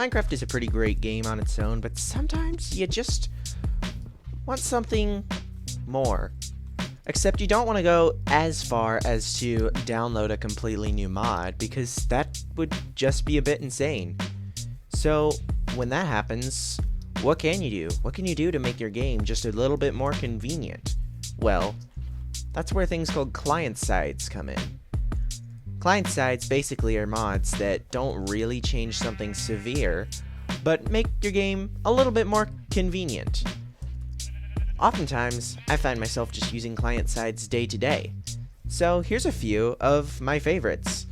Minecraft is a pretty great game on its own, but sometimes you just want something more. Except you don't want to go as far as to download a completely new mod, because that would just be a bit insane. So, when that happens, what can you do? What can you do to make your game just a little bit more convenient? Well, that's where things called client sides come in. Client sides basically are mods that don't really change something severe, but make your game a little bit more convenient. Oftentimes, I find myself just using client sides day to day. So here's a few of my favorites.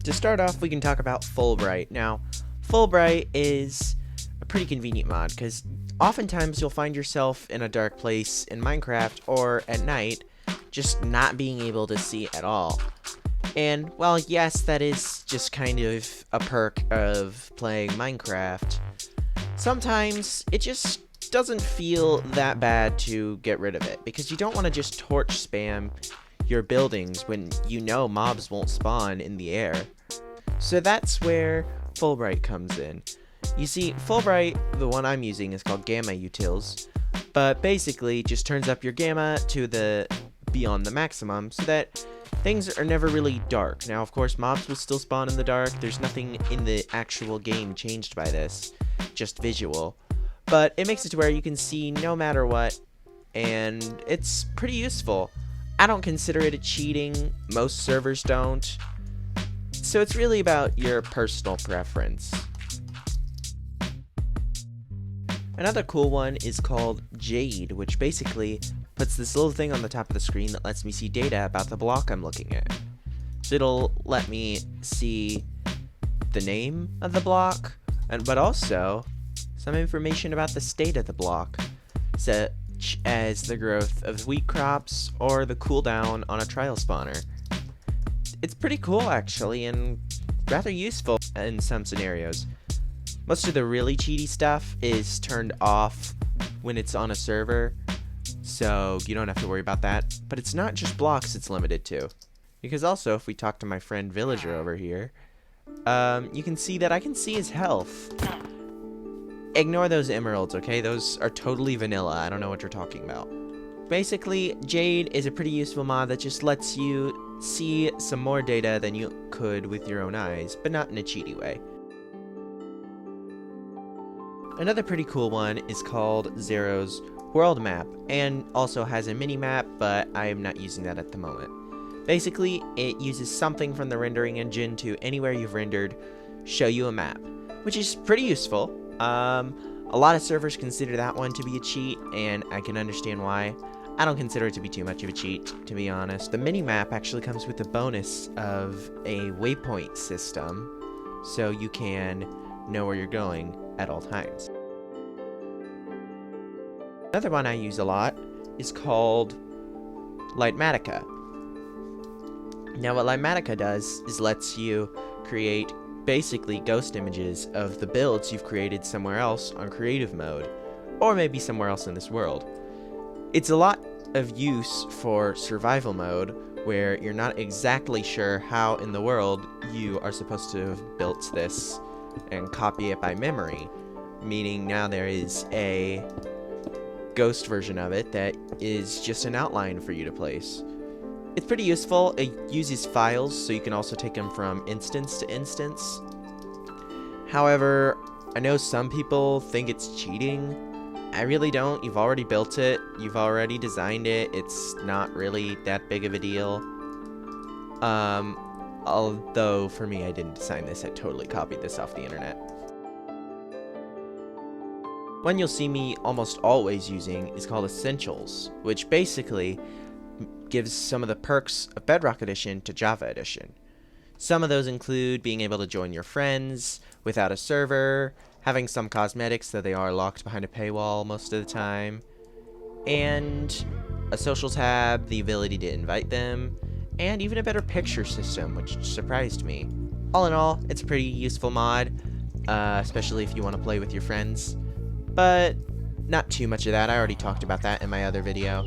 To start off, we can talk about Fullbrite. Now, Fullbrite is a pretty convenient mod because oftentimes you'll find yourself in a dark place in Minecraft or at night, just not being able to see at all. And, well, yes, that is just kind of a perk of playing Minecraft. Sometimes it just doesn't feel that bad to get rid of it, because you don't want to just torch spam your buildings when you know mobs won't spawn in the air. So that's where Fullbrite comes in. You see, Fullbrite, the one I'm using, is called Gamma Utils, but basically just turns up your gamma to the beyond the maximum so that things are never really dark. Now, of course, mobs will still spawn in the dark. There's nothing in the actual game changed by this, just visual. But it makes it to where you can see no matter what, and it's pretty useful. I don't consider it a cheating. Most servers don't. So it's really about your personal preference. Another cool one is called Jade, which basically puts this little thing on the top of the screen that lets me see data about the block I'm looking at. So it'll let me see the name of the block, but also some information about the state of the block, such as the growth of wheat crops or the cooldown on a trial spawner. It's pretty cool, actually, and rather useful in some scenarios. Most of the really cheaty stuff is turned off when it's on a server, so you don't have to worry about that. But it's not just blocks it's limited to. Because also, if we talk to my friend Villager over here, you can see that I can see his health. Ignore those emeralds, okay? Those are totally vanilla. I don't know what you're talking about. Basically, Jade is a pretty useful mod that just lets you see some more data than you could with your own eyes, but not in a cheaty way. Another pretty cool one is called Zers World Map, and also has a mini-map, but I am not using that at the moment. Basically, it uses something from the rendering engine to anywhere you've rendered, show you a map, which is pretty useful. A lot of servers consider that one to be a cheat, and I can understand why. I don't consider it to be too much of a cheat, to be honest. The mini-map actually comes with the bonus of a waypoint system, so you can know where you're going at all times. Another one I use a lot is called Lightmatica. Now, what Lightmatica does is lets you create basically ghost images of the builds you've created somewhere else on creative mode, or maybe somewhere else in this world. It's a lot of use for survival mode, where you're not exactly sure how in the world you are supposed to have built this and copy it by memory, meaning now there is a ghost version of it that is just an outline for you to place. It's pretty useful. It uses files, so you can also take them from instance to instance. However, I know some people think it's cheating. I really don't. You've already built it. You've already designed it. It's not really that big of a deal. Although, for me, I didn't design this. I totally copied this off the internet. One you'll see me almost always using is called Essentials, which basically gives some of the perks of Bedrock Edition to Java Edition. Some of those include being able to join your friends without a server, having some cosmetics, though they are locked behind a paywall most of the time, and a social tab, the ability to invite them, and even a better picture system, which surprised me. All in all, it's a pretty useful mod, especially if you want to play with your friends, but not too much of that. I already talked about that in my other video,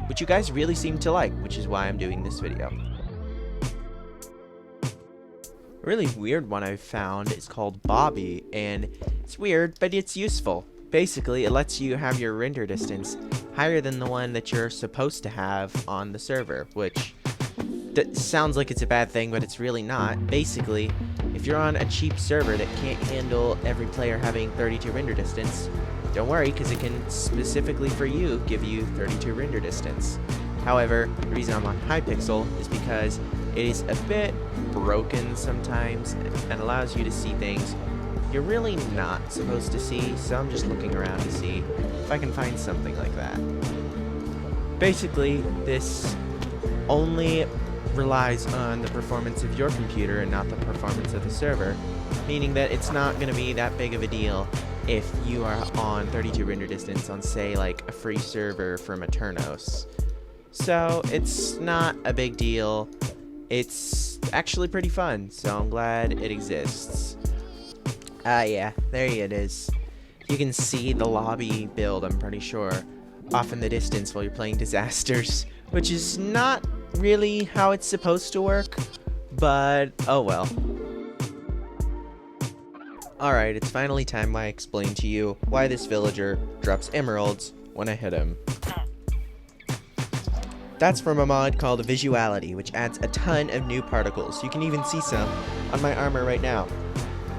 which you guys really seem to like, which is why I'm doing this video. A really weird one I've found is called Bobby, and it's weird, but it's useful. Basically, it lets you have your render distance higher than the one that you're supposed to have on the server, which sounds like it's a bad thing, but it's really not. Basically, if you're on a cheap server that can't handle every player having 32 render distance, don't worry, because it can specifically for you give you 32 render distance. However, the reason I'm on Hypixel is because it is a bit broken sometimes and allows you to see things you're really not supposed to see, so I'm just looking around to see if I can find something like that. Basically, this only relies on the performance of your computer and not the performance of the server, meaning that it's not going to be that big of a deal if you are on 32 render distance on, say, like a free server from Eternos. So it's not a big deal. It's actually pretty fun, so I'm glad it exists. Yeah, there it is. You can see the lobby build, I'm pretty sure, off in the distance while you're playing Disasters, which is not really how it's supposed to work, but oh well. Alright, it's finally time I explain to you why this villager drops emeralds when I hit him. That's from a mod called Visuality, which adds a ton of new particles. You can even see some on my armor right now.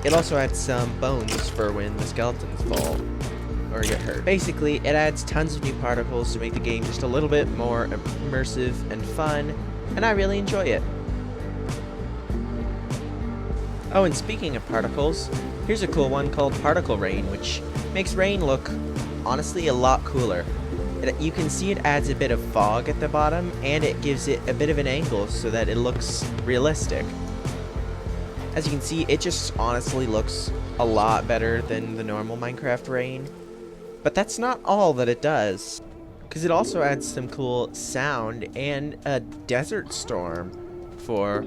It also adds some bones for when the skeletons fall or get hurt. Basically, it adds tons of new particles to make the game just a little bit more immersive and fun, and I really enjoy it. Oh, and speaking of particles, here's a cool one called Particle Rain, which makes rain look, honestly, a lot cooler. You can see it adds a bit of fog at the bottom, and it gives it a bit of an angle so that it looks realistic. As you can see, it just honestly looks a lot better than the normal Minecraft rain. But that's not all that it does, because it also adds some cool sound and a desert storm for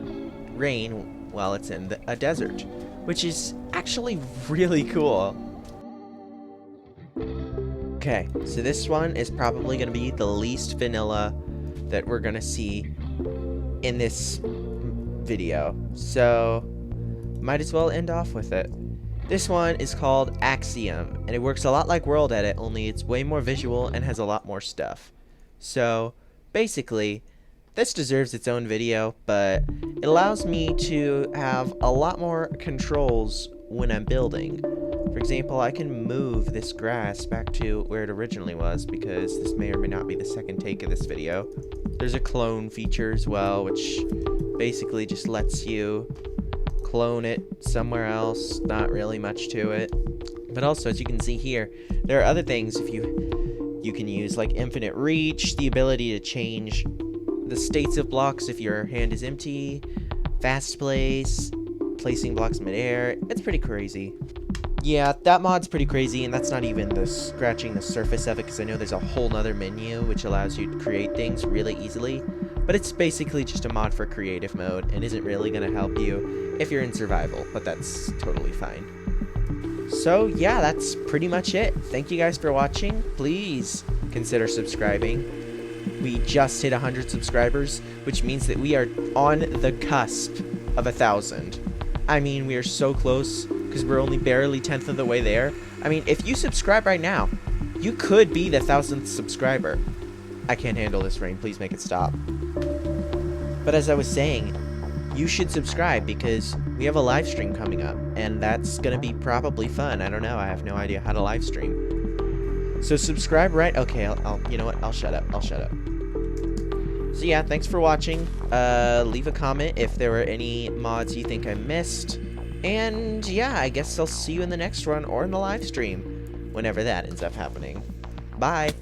rain while it's in a desert, which is actually really cool. Okay, so this one is probably going to be the least vanilla that we're going to see in this video, so might as well end off with it. This one is called Axiom, and it works a lot like World Edit, only it's way more visual and has a lot more stuff. So, basically, this deserves its own video, but it allows me to have a lot more controls when I'm building. For example, I can move this grass back to where it originally was, because this may or may not be the second take of this video. There's a clone feature as well, which basically just lets you clone it somewhere else, not really much to it. But also, as you can see here, there are other things if you can use, like infinite reach, the ability to change the states of blocks if your hand is empty, fast place, placing blocks midair. It's pretty crazy. Yeah, that mod's pretty crazy, and that's not even scratching the surface of it, because I know there's a whole nother menu which allows you to create things really easily. But it's basically just a mod for creative mode and isn't really going to help you if you're in survival, but that's totally fine. So yeah, that's pretty much it. Thank you guys for watching. Please consider subscribing. We just hit 100 subscribers, which means that we are on the cusp of 1,000. I mean, we are so close because we're only barely 10th of the way there. I mean, if you subscribe right now, you could be the 1,000th subscriber. I can't handle this rain. Please make it stop. But as I was saying, you should subscribe because we have a live stream coming up, and that's going to be probably fun. I don't know. I have no idea how to live stream. So subscribe right... Okay, you know what? I'll shut up. So yeah, thanks for watching. Leave a comment if there were any mods you think I missed. And yeah, I guess I'll see you in the next one or in the live stream, whenever that ends up happening. Bye!